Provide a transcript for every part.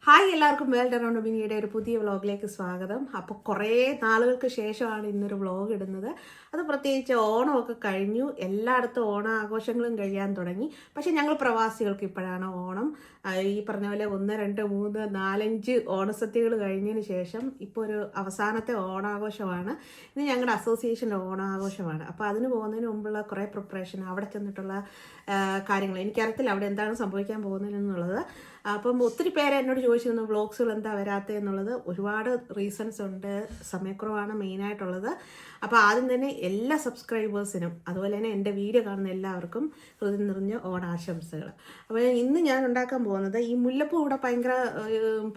Hi, എല്ലാവർക്കും world around ബിനിയുടെ ഒരു പുതിയ വ്ളോഗിലേക്ക് സ്വാഗതം. അപ്പോൾ കുറേ നാളുകൾക്ക് ശേഷമാണ് ഇന്നൊരു വ്ളോഗ് ഇടുന്നത്. അത് പ്രത്യേകിച്ച് ഓണമൊക്കെ കഴിഞ്ഞു, എല്ലായിടത്തും ഓണാഘോഷങ്ങളും കഴിയാൻ തുടങ്ങി. പക്ഷേ ഞങ്ങൾ പ്രവാസികൾക്ക് ഇപ്പോഴാണ് ഓണം. ഈ പറഞ്ഞ പോലെ 1, 2, 3, 4, 5 ഓണസദ്യകൾ കഴിഞ്ഞതിന് ശേഷം ഇപ്പോൾ ഒരു അവസാനത്തെ ഓണാഘോഷമാണ്. ഇത് ഞങ്ങളുടെ അസോസിയേഷൻ്റെ ഓണാഘോഷമാണ്. അപ്പോൾ അതിന് പോകുന്നതിന് മുമ്പുള്ള കുറേ പ്രിപ്പറേഷൻ, അവിടെ ചെന്നിട്ടുള്ള കാര്യങ്ങൾ എനിക്കറിയത്തില്ല അവിടെ എന്താണ് സംഭവിക്കാൻ പോകുന്നതെന്നുള്ളത്. അപ്പം ഒത്തിരി പേര് എന്നോട് ചോദിച്ചിരുന്നു വ്ളോഗ്സുകൾ എന്താ വരാത്തത് എന്നുള്ളത്. ഒരുപാട് റീസൺസ് ഉണ്ട്, സമയക്കുറവാണ് മെയിനായിട്ടുള്ളത്. അപ്പോൾ ആദ്യം തന്നെ എല്ലാ സബ്സ്ക്രൈബേഴ്സിനും അതുപോലെ തന്നെ എൻ്റെ വീഡിയോ കാണുന്ന എല്ലാവർക്കും ഹൃദയം നിറഞ്ഞ ഓണാശംസകൾ. അപ്പോൾ ഇന്ന് ഞാൻ ഉണ്ടാക്കാൻ പോകുന്നത് ഈ മുല്ലപ്പൂ ഇവിടെ ഭയങ്കര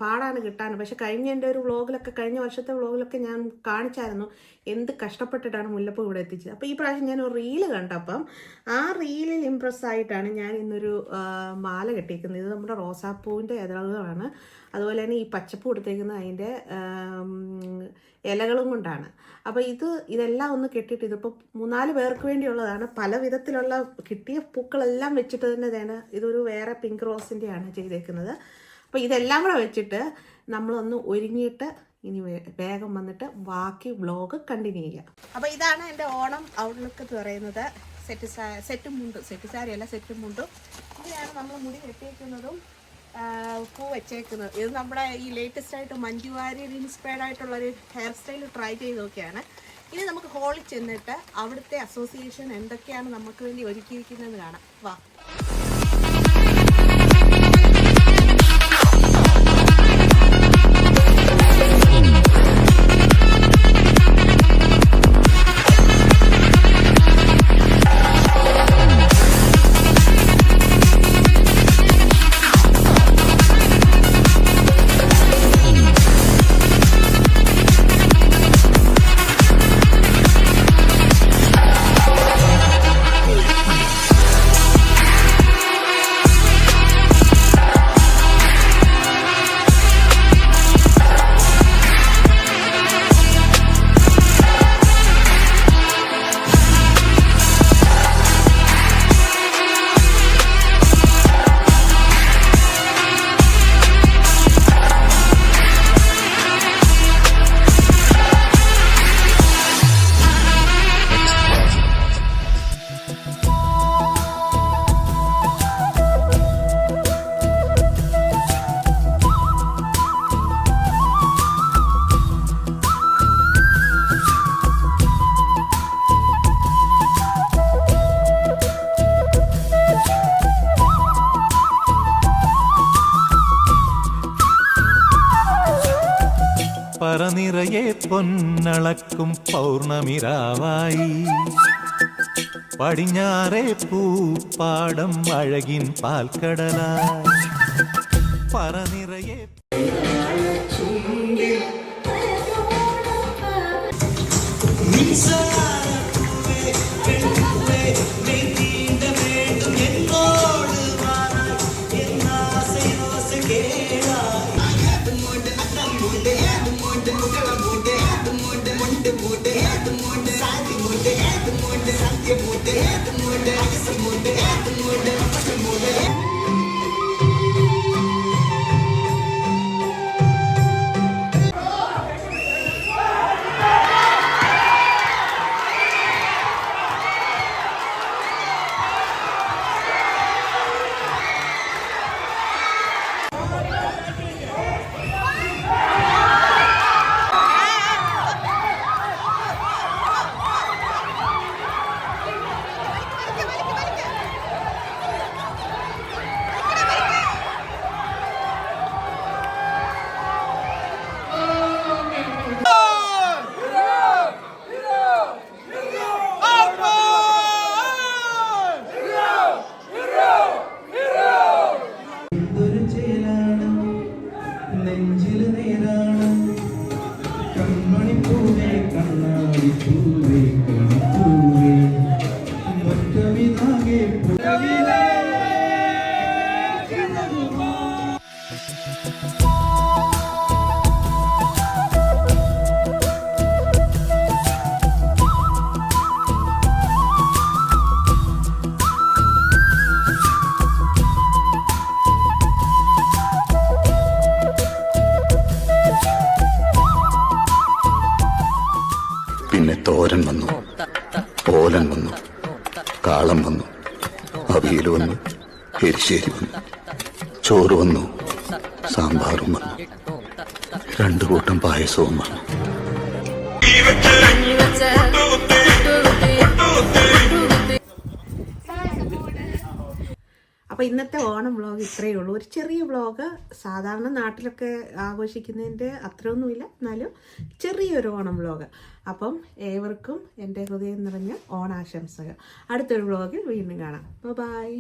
പാടാണ് കിട്ടാൻ. പക്ഷെ എൻ്റെ ഒരു വ്ളോഗിലൊക്കെ, കഴിഞ്ഞ വർഷത്തെ വ്ളോഗിലൊക്കെ ഞാൻ കാണിച്ചായിരുന്നു എന്ത് കഷ്ടപ്പെട്ടിട്ടാണ് മുല്ലപ്പൂ ഇവിടെ എത്തിച്ചത്. അപ്പോൾ ഈ പ്രാവശ്യം ഞാൻ ഒരു റീല് കണ്ടപ്പം ആ റീലിൽ ഇംപ്രസ് ആയിട്ടാണ് ഞാൻ ഇന്നൊരു മാല കെട്ടിയിരിക്കുന്നത്. ഇത് നമ്മുടെ റോസാപ്പൂവിൻ്റെ ഇതളുകളാണ്. അതുപോലെ തന്നെ ഈ പച്ചപ്പൂ എടുത്തേക്കുന്നത് അതിൻ്റെ ഇലകളും കൊണ്ടാണ്. അപ്പോൾ ഇതെല്ലാം ഒന്ന് കെട്ടിയിട്ട്, ഇതിപ്പോൾ 3-4 പേർക്ക് വേണ്ടിയുള്ളതാണ്. പല വിധത്തിലുള്ള കിട്ടിയ പൂക്കളെല്ലാം വെച്ചിട്ട് തന്നെ ഇതൊരു വേറെ പിങ്ക് റോസിൻ്റെയാണ് ചെയ്തേക്കുന്നത്. അപ്പോൾ ഇതെല്ലാം കൂടെ വെച്ചിട്ട് നമ്മളൊന്ന് ഒരുങ്ങിയിട്ട് ഇനി വേഗം വന്നിട്ട് ബാക്കി വ്ളോഗ് കണ്ടിന്യൂ ചെയ്യാം. അപ്പോൾ ഇതാണ് എൻ്റെ ഓണം ഔട്ട്ലുക്ക് എന്ന് പറയുന്നത്. സെറ്റും മുണ്ടും, സെറ്റ് സാരിയല്ല, സെറ്റും മുണ്ടും. ഇങ്ങനെയാണ് നമ്മൾ മുടി കെട്ടിയേക്കുന്നതും പൂ വെച്ചേക്കുന്നത്. ഇത് നമ്മുടെ ഈ ലേറ്റസ്റ്റ് ആയിട്ട് മഞ്ജു വാര്യർ ഇൻസ്പയർഡ് ആയിട്ടുള്ളൊരു ഹെയർ സ്റ്റൈൽ ട്രൈ ചെയ്ത് നോക്കിയാണ്. ഇനി നമുക്ക് ഹോളിൽ ചെന്നിട്ട് അവിടുത്തെ അസോസിയേഷൻ എന്തൊക്കെയാണ് നമുക്ക് വേണ്ടി ഒരുക്കിയിരിക്കുന്നതെന്ന് കാണാം. വാ. പറനിറയെ പൊന്നളക്കും പൗർണമിരാവായി, പടിഞ്ഞാറേ പൂപ്പാടം അഴകിൻ പാൽക്കടലായി. പറനിറയെ പിന്നെ തോരൻ വന്നു, ഓലൻ വന്നു, കാളം വന്നു, അവിയൽ വന്നു, എരിശ്ശേരി വന്നു, ചോറ് വന്നു, സാമ്പാറും വന്നു, 2 കൂട്ടം പായസവും വന്നു. അപ്പോൾ ഇന്നത്തെ ഓണം വ്ളോഗ് ഇത്രയേ ഉള്ളൂ. ഒരു ചെറിയ വ്ളോഗ്. സാധാരണ നാട്ടിലൊക്കെ ആഘോഷിക്കുന്നതിൻ്റെ അത്രയൊന്നുമില്ല, എന്നാലും ചെറിയൊരു ഓണം വ്ളോഗ്. അപ്പം ഏവർക്കും എൻ്റെ ഹൃദയം നിറഞ്ഞ ഓണാശംസകൾ. അടുത്തൊരു വ്ളോഗിൽ വീണ്ടും കാണാം. ബൈ.